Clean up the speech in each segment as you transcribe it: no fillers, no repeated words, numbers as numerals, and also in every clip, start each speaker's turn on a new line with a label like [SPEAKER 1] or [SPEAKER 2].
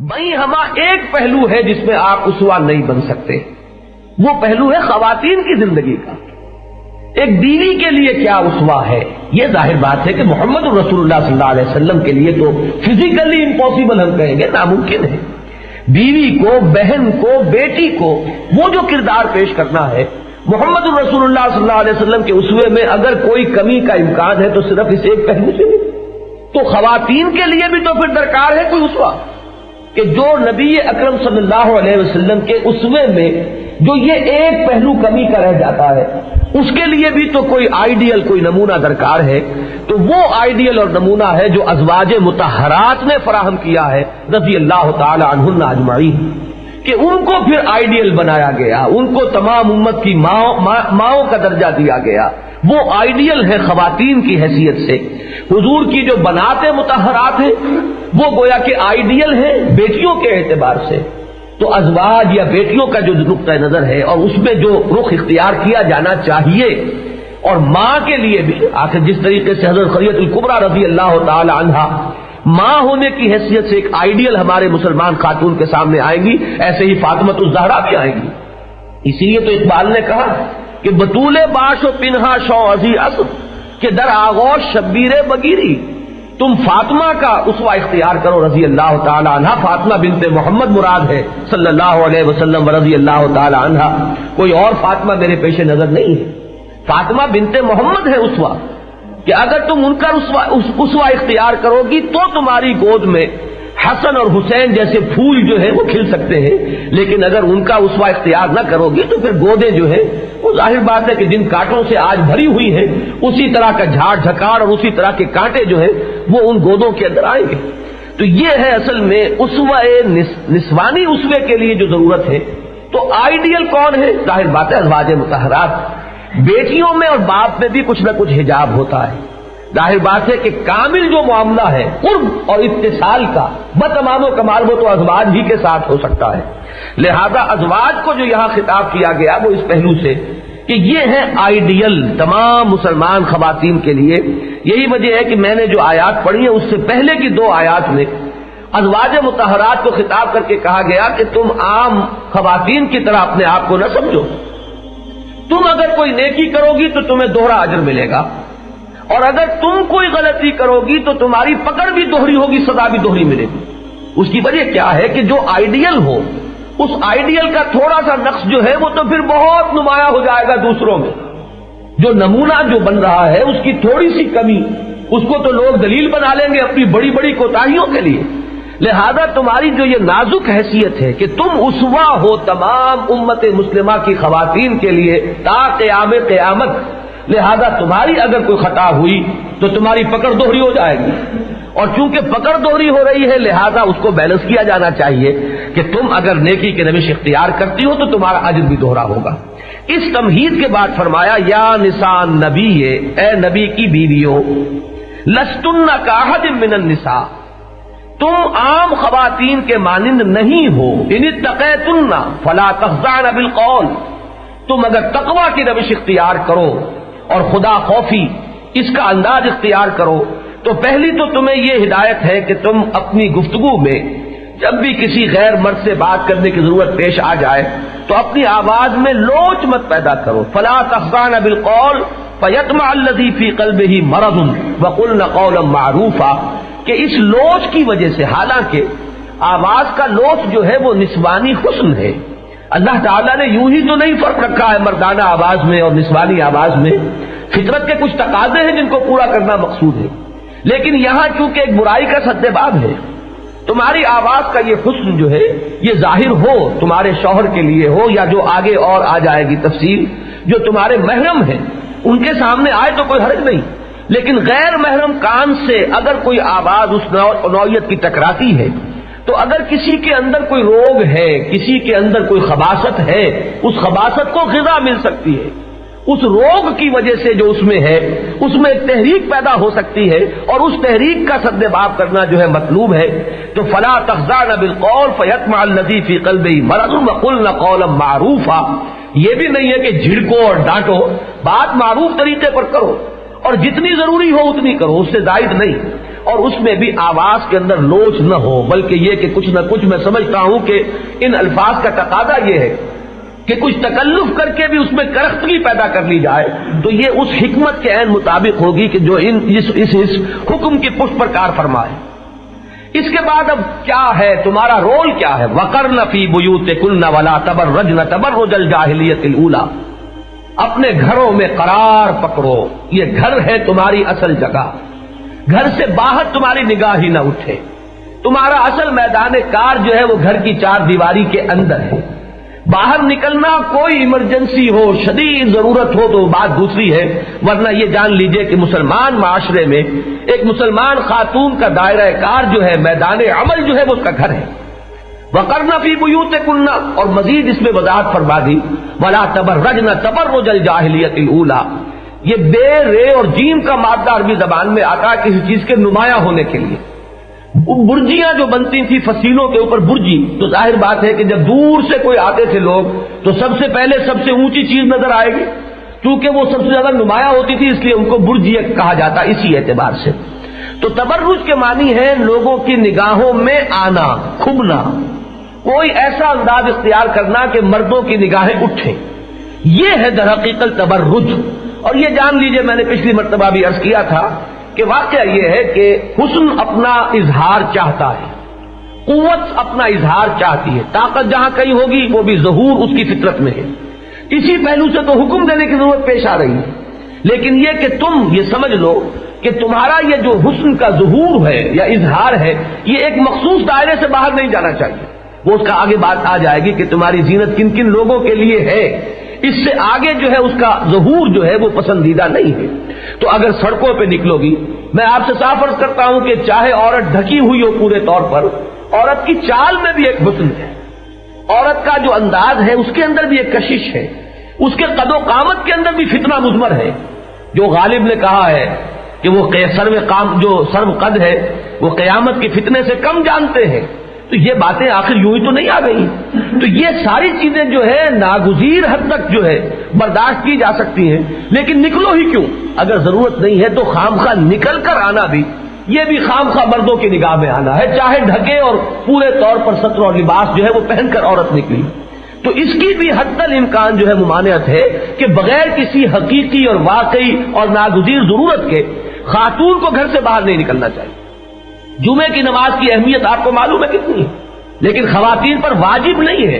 [SPEAKER 1] بھائی ہما ایک پہلو ہے جس میں آپ اسوا نہیں بن سکتے، وہ پہلو ہے خواتین کی زندگی کا۔ ایک بیوی کے لیے کیا اسوا ہے؟ یہ ظاہر بات ہے کہ محمد رسول اللہ صلی اللہ علیہ وسلم کے لیے تو فزیکلی امپاسبل ہم کہیں گے، ناممکن ہے۔ بیوی کو، بہن کو، بیٹی کو وہ جو کردار پیش کرنا ہے محمد رسول اللہ صلی اللہ علیہ وسلم کے اسوے میں اگر کوئی کمی کا امکان ہے تو صرف اس ایک پہلو سے نہیں، تو خواتین کے لیے بھی تو پھر درکار ہے کوئی اسوا، کہ جو نبی اکرم صلی اللہ علیہ وسلم کے اسوے میں جو یہ ایک پہلو کمی کا رہ جاتا ہے اس کے لیے بھی تو کوئی آئیڈیل، کوئی نمونہ درکار ہے۔ تو وہ آئیڈیل اور نمونہ ہے جو ازواج مطہرات نے فراہم کیا ہے رضی اللہ تعالی عنہن اجمعین، کہ ان کو پھر آئیڈیل بنایا گیا، ان کو تمام امت کی ماؤں کا درجہ دیا گیا۔ وہ آئیڈیل ہے خواتین کی حیثیت سے۔ حضور کی جو بنات مطہرات ہیں وہ گویا کہ آئیڈیل ہے بیٹیوں کے اعتبار سے۔ تو ازواج یا بیٹیوں کا جو نقطہ نظر ہے اور اس میں جو رخ اختیار کیا جانا چاہیے، اور ماں کے لیے بھی آخر جس طریقے سے حضرت خدیجہ الکبریٰ رضی اللہ تعالی عنہا ماں ہونے کی حیثیت سے ایک آئیڈیل ہمارے مسلمان خاتون کے سامنے آئیں گی، ایسے ہی فاطمۃ الزہرا بھی آئیں گی۔ اسی لیے تو اقبال نے کہا کہ بطول باش و پنہا شو ازی اسب کہ در آغوش شبیر بگیری، تم فاطمہ کا اسوہ اختیار کرو رضی اللہ تعالی عنہ۔ فاطمہ بنت محمد مراد ہے صلی اللہ علیہ وسلم رضی اللہ تعالی عنہ، کوئی اور فاطمہ میرے پیش نظر نہیں ہے، فاطمہ بنت محمد ہے اسوہ، کہ اگر تم ان کا اسوہ اختیار کرو گی تو تمہاری گود میں حسن اور حسین جیسے پھول جو ہے وہ کھل سکتے ہیں، لیکن اگر ان کا اسوہ اختیار نہ کرو گی تو پھر گودیں جو ہے وہ ظاہر بات ہے کہ جن کانٹوں سے آج بھری ہوئی ہیں اسی طرح کا جھاڑ جھکاڑ اور اسی طرح کے کانٹے جو ہیں وہ ان گودوں کے اندر آئیں گے۔ تو یہ ہے اصل میں اسوہ نسوانی اسوے کے لیے جو ضرورت ہے۔ تو آئیڈیل کون ہے؟ ظاہر بات ہے ازواج مطہرات۔ بیٹیوں میں اور باپ میں بھی کچھ نہ کچھ حجاب ہوتا ہے، ظاہر بات ہے کہ کامل جو معاملہ ہے قرب اور اتصال کا بتمام و کمال وہ تو ازواج ہی کے ساتھ ہو سکتا ہے۔ لہذا ازواج کو جو یہاں خطاب کیا گیا وہ اس پہلو سے کہ یہ ہے آئیڈیل تمام مسلمان خواتین کے لیے۔ یہی وجہ ہے کہ میں نے جو آیات پڑھی ہیں اس سے پہلے کی دو آیات میں ازواج مطہرات کو خطاب کر کے کہا گیا کہ تم عام خواتین کی طرح اپنے آپ کو نہ سمجھو، تم اگر کوئی نیکی کرو گی تو تمہیں دوہرا اجر ملے گا، اور اگر تم کوئی غلطی کرو گی تو تمہاری پکڑ بھی دوہری ہوگی، سزا بھی دوہری ملے گی۔ اس کی وجہ کیا ہے کہ جو آئیڈیل ہو اس آئیڈیل کا تھوڑا سا نقص جو ہے وہ تو پھر بہت نمایاں ہو جائے گا دوسروں میں۔ جو نمونہ جو بن رہا ہے اس کی تھوڑی سی کمی اس کو تو لوگ دلیل بنا لیں گے اپنی بڑی بڑی کوتاہیوں کے لیے۔ لہذا تمہاری جو یہ نازک حیثیت ہے کہ تم اسوہ ہو تمام امت مسلمہ کی خواتین کے لیے تا قیام قیامت، لہذا تمہاری اگر کوئی خطا ہوئی تو تمہاری پکڑ دوہری ہو جائے گی، اور چونکہ پکڑ دوہری ہو رہی ہے لہذا اس کو بیلنس کیا جانا چاہیے کہ تم اگر نیکی کے روش اختیار کرتی ہو تو تمہارا اجر بھی دوہرا ہوگا۔ اس تمہید کے بعد فرمایا یا نساء نبی، اے نبی کی بیویوں، لستن کاحد من النساء، تم عام خواتین کے مانند نہیں ہو، ان اتقیتن فلا تخضعن بالقول، تم اگر تقوی کی روش اختیار کرو اور خدا خوفی اس کا انداز اختیار کرو تو پہلی تو تمہیں یہ ہدایت ہے کہ تم اپنی گفتگو میں جب بھی کسی غیر مرد سے بات کرنے کی ضرورت پیش آ جائے تو اپنی آواز میں لوچ مت پیدا کرو، فلا تخضعن بالقول فیطمع الذی فی قلبہ مرض وقلن قولا معروفا، کہ اس لوچ کی وجہ سے، حالانکہ آواز کا لوچ جو ہے وہ نسوانی حسن ہے، اللہ تعالیٰ نے یوں ہی تو نہیں فرق رکھا ہے مردانہ آواز میں اور نسوانی آواز میں، فطرت کے کچھ تقاضے ہیں جن کو پورا کرنا مقصود ہے، لیکن یہاں چونکہ ایک برائی کا سدباب ہے، تمہاری آواز کا یہ حسن جو ہے یہ ظاہر ہو تمہارے شوہر کے لیے ہو یا جو آگے اور آ جائے گی تفصیل، جو تمہارے محرم ہیں ان کے سامنے آئے تو کوئی حرج نہیں، لیکن غیر محرم کان سے اگر کوئی آواز اس نوعیت کی ٹکراتی ہے تو اگر کسی کے اندر کوئی روگ ہے، کسی کے اندر کوئی خباثت ہے، اس خباثت کو غذا مل سکتی ہے، اس روگ کی وجہ سے جو اس میں ہے اس میں ایک تحریک پیدا ہو سکتی ہے اور اس تحریک کا سدباب کرنا جو ہے مطلوب ہے۔ تو فلا تخضعن بالقول فیطمع الذی فی قلبہ مرض وقلن قولا معروفا، یہ بھی نہیں ہے کہ جھڑکو اور ڈانٹو، بات معروف طریقے پر کرو اور جتنی ضروری ہو اتنی کرو، اس سے زائد نہیں۔ اور اس میں بھی آواز کے اندر لوچ نہ ہو، بلکہ یہ کہ کچھ نہ کچھ میں سمجھتا ہوں کہ ان الفاظ کا تقاضا یہ ہے کہ کچھ تکلف کر کے بھی اس میں کرختگی پیدا کر لی جائے تو یہ اس حکمت کے عین مطابق ہوگی کہ جو اس حکم کی پشت پر کار فرمائے۔ اس کے بعد اب کیا ہے، تمہارا رول کیا ہے؟ وَقَرْنَ فِي بُيُوتِكُنَّ وَلَا تَبَرَّجْنَ تَبَرُّجَ الْجَاهِلِيَّةِ الْأُولَىٰ، اپنے گھروں میں قرار پکڑو، یہ گھر ہے تمہاری اصل جگہ، گھر سے باہر تمہاری نگاہ ہی نہ اٹھے، تمہارا اصل میدان کار جو ہے وہ گھر کی چار دیواری کے اندر ہے، باہر نکلنا کوئی ایمرجنسی ہو، شدید ضرورت ہو تو بات دوسری ہے، ورنہ یہ جان لیجئے کہ مسلمان معاشرے میں ایک مسلمان خاتون کا دائرہ کار جو ہے، میدان عمل جو ہے وہ اس کا گھر ہے۔ وَقَرْنَ فِي بُيُوتِكُنَّ، اور مزید اس میں وضاحت فرما دی وَلَا تَبَرَّجْنَ تَبَرُّجَ الْجَاهِلِيَّةِ الْأُولَىٰ، یہ بے رے اور جیم کا مادہ عربی زبان میں آتا ہے کسی چیز کے نمایاں ہونے کے لیے۔ برجیاں جو بنتی تھی فصیلوں کے اوپر برجی، تو ظاہر بات ہے کہ جب دور سے کوئی آتے تھے لوگ تو سب سے پہلے سب سے اونچی چیز نظر آئے گی، کیونکہ وہ سب سے زیادہ نمایاں ہوتی تھی، اس لیے ان کو برجیہ کہا جاتا اسی اعتبار سے۔ تو تبرج کے معنی ہے لوگوں کی نگاہوں میں آنا، کھبنا، کوئی ایسا انداز اختیار کرنا کہ مردوں کی نگاہیں اٹھیں، یہ ہے در حقیقت تبرج۔ اور یہ جان لیجئے، میں نے پچھلی مرتبہ بھی عرض کیا تھا کہ واقعہ یہ ہے کہ حسن اپنا اظہار چاہتا ہے، قوت اپنا اظہار چاہتی ہے، طاقت جہاں کہیں ہوگی وہ بھی ظہور اس کی فطرت میں ہے، اسی پہلو سے تو حکم دینے کی ضرورت پیش آ رہی ہے۔ لیکن یہ کہ تم یہ سمجھ لو کہ تمہارا یہ جو حسن کا ظہور ہے یا اظہار ہے، یہ ایک مخصوص دائرے سے باہر نہیں جانا چاہیے، وہ اس کا آگے بات آ جائے گی کہ تمہاری زینت کن کن لوگوں کے لیے ہے، اس سے آگے جو ہے اس کا ظہور جو ہے وہ پسندیدہ نہیں ہے۔ تو اگر سڑکوں پہ نکلو گی، میں آپ سے صاف عرض کرتا ہوں کہ چاہے عورت ڈھکی ہوئی ہو پورے طور پر، عورت کی چال میں بھی ایک حسن ہے، عورت کا جو انداز ہے اس کے اندر بھی ایک کشش ہے، اس کے قد و قامت کے اندر بھی فتنہ مضمر ہے۔ جو غالب نے کہا ہے کہ وہ سرو قد ہے وہ قیامت کے فتنے سے کم جانتے ہیں، تو یہ باتیں آخر یوں ہی تو نہیں آ گئی۔ تو یہ ساری چیزیں جو ہے ناگزیر حد تک جو ہے برداشت کی جا سکتی ہیں، لیکن نکلو ہی کیوں؟ اگر ضرورت نہیں ہے تو خامخواہ نکل کر آنا بھی، یہ بھی خامخواہ مردوں کی نگاہ میں آنا ہے، چاہے ڈھکے اور پورے طور پر ستر اور لباس جو ہے وہ پہن کر عورت نکلی، تو اس کی بھی حتی الامکان جو ہے ممانعت ہے کہ بغیر کسی حقیقی اور واقعی اور ناگزیر ضرورت کے خاتون کو گھر سے باہر نہیں نکلنا چاہیے۔ جمعے کی نماز کی اہمیت آپ کو معلوم ہے کتنی ہے، لیکن خواتین پر واجب نہیں ہے۔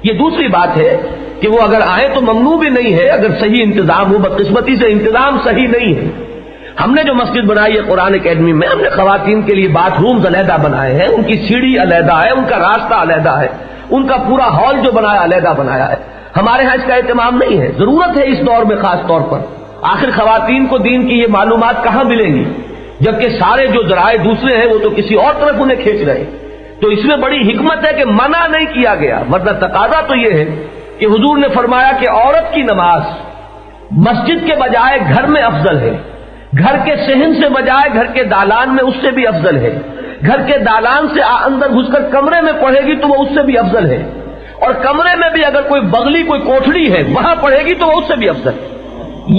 [SPEAKER 1] یہ دوسری بات ہے کہ وہ اگر آئیں تو ممنوع بھی نہیں ہے اگر صحیح انتظام ہو، بدقسمتی سے انتظام صحیح نہیں ہے۔ ہم نے جو مسجد بنائی ہے قرآن اکیڈمی میں، ہم نے خواتین کے لیے باتھ رومز علیحدہ بنائے ہیں، ان کی سیڑھی علیحدہ ہے، ان کا راستہ علیحدہ ہے، ان کا پورا ہال جو بنایا علیحدہ بنایا ہے۔ ہمارے ہاں اس کا اہتمام نہیں ہے، ضرورت ہے اس دور میں خاص طور پر۔ آخر خواتین کو دین کی یہ معلومات کہاں ملیں گی، جبکہ سارے جو ذرائع دوسرے ہیں وہ تو کسی اور طرف انہیں کھینچ رہے ہیں۔ تو اس میں بڑی حکمت ہے کہ منع نہیں کیا گیا، ورنہ تقاضا تو یہ ہے کہ حضور نے فرمایا کہ عورت کی نماز مسجد کے بجائے گھر میں افضل ہے، گھر کے صحن سے بجائے گھر کے دالان میں اس سے بھی افضل ہے، گھر کے دالان سے اندر گھس کر کمرے میں پڑھے گی تو وہ اس سے بھی افضل ہے، اور کمرے میں بھی اگر کوئی بغلی کوئی کوٹھڑی ہے وہاں پڑھے گی تو وہ اس سے بھی افضل ہے۔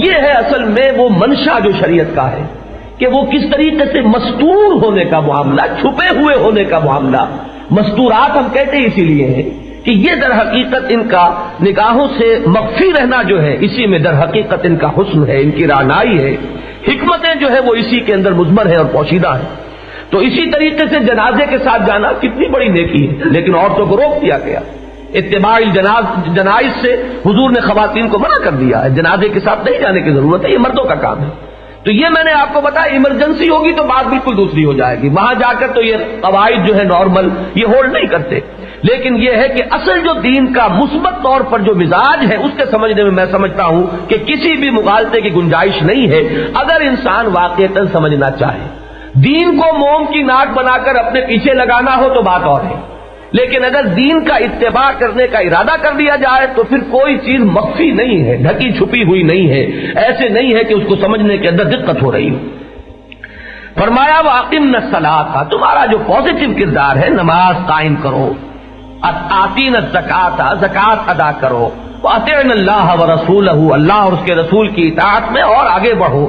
[SPEAKER 1] یہ ہے اصل میں وہ منشا جو شریعت کا ہے کہ وہ کس طریقے سے مستور ہونے کا معاملہ، چھپے ہوئے ہونے کا معاملہ، مستورات ہم کہتے اسی لیے ہیں کہ یہ در حقیقت ان کا نگاہوں سے مخفی رہنا جو ہے، اسی میں در حقیقت ان کا حسن ہے، ان کی رعنائی ہے، حکمتیں جو ہے وہ اسی کے اندر مضمر ہے اور پوشیدہ ہے۔ تو اسی طریقے سے جنازے کے ساتھ جانا کتنی بڑی نیکی ہے، لیکن عورتوں کو روک دیا گیا۔ اتباع جنائز سے حضور نے خواتین کو منع کر دیا ہے، جنازے کے ساتھ نہیں جانے کی ضرورت ہے، یہ مردوں کا کام ہے۔ تو یہ میں نے آپ کو بتایا، ایمرجنسی ہوگی تو بات بالکل دوسری ہو جائے گی، وہاں جا کر تو یہ قواعد جو ہے نارمل یہ ہولڈ نہیں کرتے۔ لیکن یہ ہے کہ اصل جو دین کا مثبت طور پر جو مزاج ہے اس کے سمجھنے میں سمجھتا ہوں کہ کسی بھی مغالطے کی گنجائش نہیں ہے اگر انسان واقعتاً سمجھنا چاہے۔ دین کو موم کی ناک بنا کر اپنے پیچھے لگانا ہو تو بات اور ہے، لیکن اگر دین کا اتباع کرنے کا ارادہ کر لیا جائے تو پھر کوئی چیز مخفی نہیں ہے، ڈھکی چھپی ہوئی نہیں ہے، ایسے نہیں ہے کہ اس کو سمجھنے کے اندر دقت ہو رہی ہو۔ فرمایا وَأَقِمْنَ الصَّلَاةَ، تمہارا جو پازیٹو کردار ہے، نماز قائم کرو، آتین الزکاۃ، زکات ادا کرو، وَأَطِعْنَ اللَّهَ وَرَسُولَهُ، اللہ اور اس کے رسول کی اطاعت میں اور آگے بڑھو۔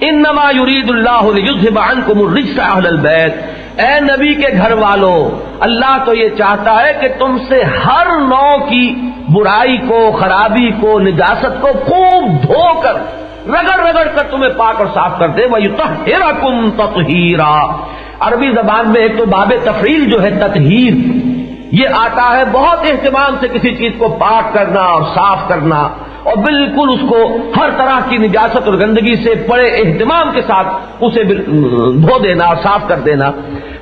[SPEAKER 1] انما یرید اللہ لیذھب عنکم الرجس اہل البیت، اے نبی کے گھر والوں، اللہ تو یہ چاہتا ہے کہ تم سے ہر نوع کی برائی کو، خرابی کو، نجاست کو خوب دھو کر، رگڑ رگڑ کر تمہیں پاک اور صاف کر دے، وَيُطَهِّرَكُمْ تَطْهِيرًا۔ عربی زبان میں ایک تو باب تفعیل جو ہے تطہیر، یہ آتا ہے بہت اہتمام سے کسی چیز کو پاک کرنا اور صاف کرنا، اور بالکل اس کو ہر طرح کی نجاست اور گندگی سے بڑے اہتمام کے ساتھ اسے دھو دینا اور صاف کر دینا۔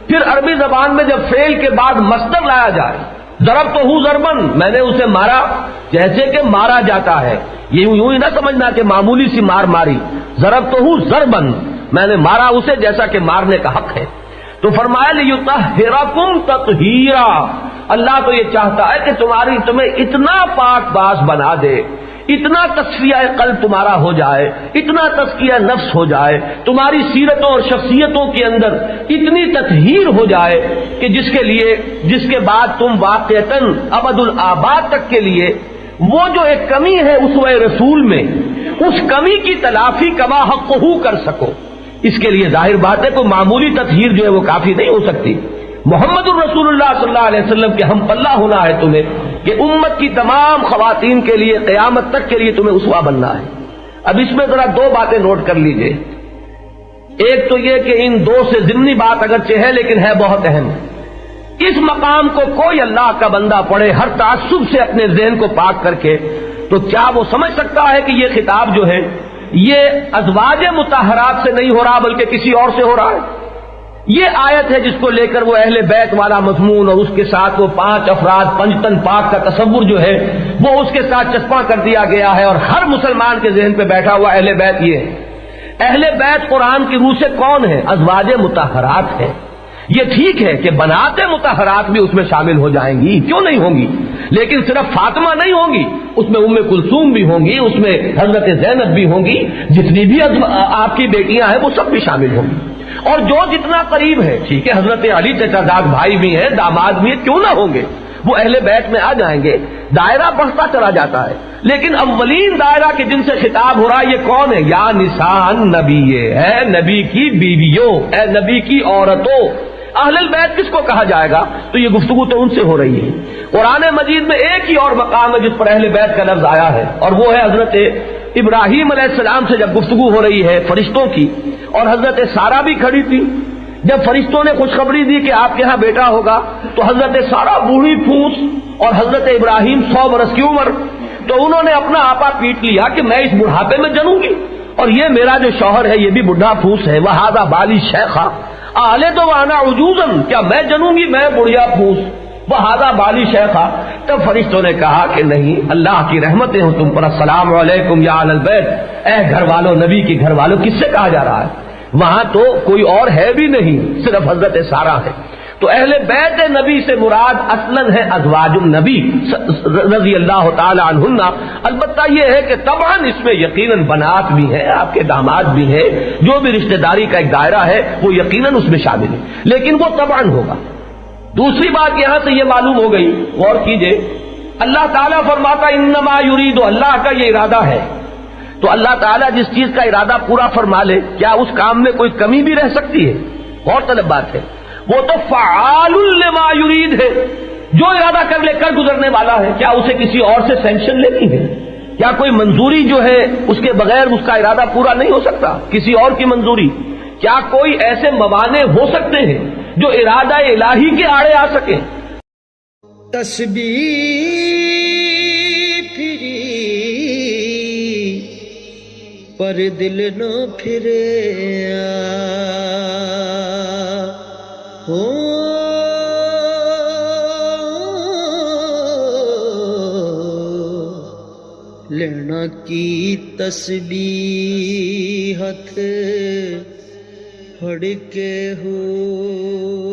[SPEAKER 1] پھر عربی زبان میں جب فعل کے بعد مصدر لایا جائے، ضربتہ ضربن، میں نے اسے مارا، جیسے کہ مارا جاتا ہے، یہ یوں ہی نہ سمجھنا کہ معمولی سی مار ماری، ضربتہ ضربن، میں نے مارا اسے جیسا کہ مارنے کا حق ہے۔ تو فرمایا لیطہرکم تطہیرا، اللہ تو یہ چاہتا ہے کہ تمہیں اتنا پاک باز بنا دے، اتنا تصفیہ قلب تمہارا ہو جائے، اتنا تزکیہ نفس ہو جائے، تمہاری سیرتوں اور شخصیتوں کے اندر اتنی تطہیر ہو جائے کہ جس کے بعد تم واقعتاً ابد الآباد تک کے لیے وہ جو ایک کمی ہے اسوہ رسول میں، اس کمی کی تلافی کما حقہ کر سکو۔ اس کے لیے ظاہر بات ہے کوئی معمولی تطہیر جو ہے وہ کافی نہیں ہو سکتی۔ محمد الرسول اللہ صلی اللہ علیہ وسلم کے ہم پلہ ہونا ہے تمہیں، کہ امت کی تمام خواتین کے لیے قیامت تک کے لیے تمہیں اسوہ بننا ہے۔ اب اس میں ذرا دو باتیں نوٹ کر لیجئے۔ ایک تو یہ کہ ان دو سے ضمنی بات اگرچہ ہے لیکن ہے بہت اہم۔ اس مقام کو کوئی اللہ کا بندہ پڑھے ہر تعصب سے اپنے ذہن کو پاک کر کے، تو کیا وہ سمجھ سکتا ہے کہ یہ خطاب جو ہے یہ ازواج مطہرات سے نہیں ہو رہا بلکہ کسی اور سے ہو رہا ہے؟ یہ آیت ہے جس کو لے کر وہ اہل بیت والا مضمون اور اس کے ساتھ وہ 5 افراد پنجتن پاک کا تصور جو ہے وہ اس کے ساتھ چسپاں کر دیا گیا ہے، اور ہر مسلمان کے ذہن پہ بیٹھا ہوا اہل بیت یہ ہے۔ اہل بیت قرآن کی روح سے کون ہے؟ ازواج مطہرات ہے۔ یہ ٹھیک ہے کہ بنات مطہرات بھی اس میں شامل ہو جائیں گی، کیوں نہیں ہوں گی، لیکن صرف فاطمہ نہیں ہوں گی، اس میں ام کلثوم بھی ہوں گی، اس میں حضرت زینب بھی ہوں گی، جتنی بھی آپ کی بیٹیاں ہیں وہ سب بھی شامل ہوں گی، اور جو جتنا قریب ہے، ٹھیک ہے حضرت علی چچا زاد بھائی بھی ہیں، داماد بھی ہیں، کیوں نہ ہوں گے، وہ اہل بیت میں آ جائیں گے۔ دائرہ بڑھتا چلا جاتا ہے، لیکن اولین دائرہ کے جن سے خطاب ہو رہا ہے یہ کون ہے؟ یا نساء نبی، اے نبی کی بیویوں، اے نبی کی عورتوں۔ اہل البیت کس کو کہا جائے گا؟ تو یہ گفتگو تو ان سے ہو رہی ہے۔ قرآن مجید میں ایک ہی اور مقام ہے جس پر اہل بیت کا لفظ آیا ہے، اور وہ ہے حضرت ابراہیم علیہ السلام سے جب گفتگو ہو رہی ہے فرشتوں کی، اور حضرت سارہ بھی کھڑی تھی۔ جب فرشتوں نے خوشخبری دی کہ آپ کے ہاں بیٹا ہوگا، تو حضرت سارہ بوڑھی پھوس اور حضرت ابراہیم 100 برس کی عمر، تو انہوں نے اپنا آپا پیٹ لیا کہ میں اس بڑھاپے میں جنوں گی، اور یہ میرا جو شوہر ہے یہ بھی بڈھا پھوس ہے، وہذا بالی شیخا آلے تو وانا عجوزن، کیا میں جنوں گی، میں بڑھیا پھوس، وہذا بالی شیخا۔ تب فرشتوں نے کہا کہ نہیں، اللہ کی رحمتیں ہوں تم پر، السلام علیکم یا اہل البیت، اے گھر والوں، نبی کے گھر والوں۔ کس سے کہا جا رہا ہے؟ وہاں تو کوئی اور ہے بھی نہیں، صرف حضرت سارہ ہے۔ تو اہل بیت نبی سے مراد اصلاً ہے ازواج النبی رضی اللہ تعالی عنہن۔ البتہ یہ ہے کہ طبعاً اس میں یقیناً بنات بھی ہیں، آپ کے داماد بھی ہیں، جو بھی رشتہ داری کا ایک دائرہ ہے وہ یقیناً اس میں شامل ہے، لیکن وہ طبعاً ہوگا۔ دوسری بات یہاں سے یہ معلوم ہو گئی، غور کیجئے، اللہ تعالیٰ فرماتا انما یرید، اللہ کا یہ ارادہ ہے، تو اللہ تعالیٰ جس چیز کا ارادہ پورا فرما لے، کیا اس کام میں کوئی کمی بھی رہ سکتی ہے؟ غور طلب بات ہے، وہ تو فعال لما یرید ہے، جو ارادہ کر لے کر گزرنے والا ہے، کیا اسے کسی اور سے سینکشن لینی ہے؟ کیا کوئی منظوری جو ہے اس کے بغیر اس کا ارادہ پورا نہیں ہو سکتا؟ کسی اور کی منظوری؟ کیا کوئی ایسے موانع ہو سکتے ہیں جو ارادہ الہی کے آڑے آ سکیں؟
[SPEAKER 2] تسبیح پھری پر دل نہ پھرے ہو، لینا کی تسبیح ہتھ پھڑ کے ہو۔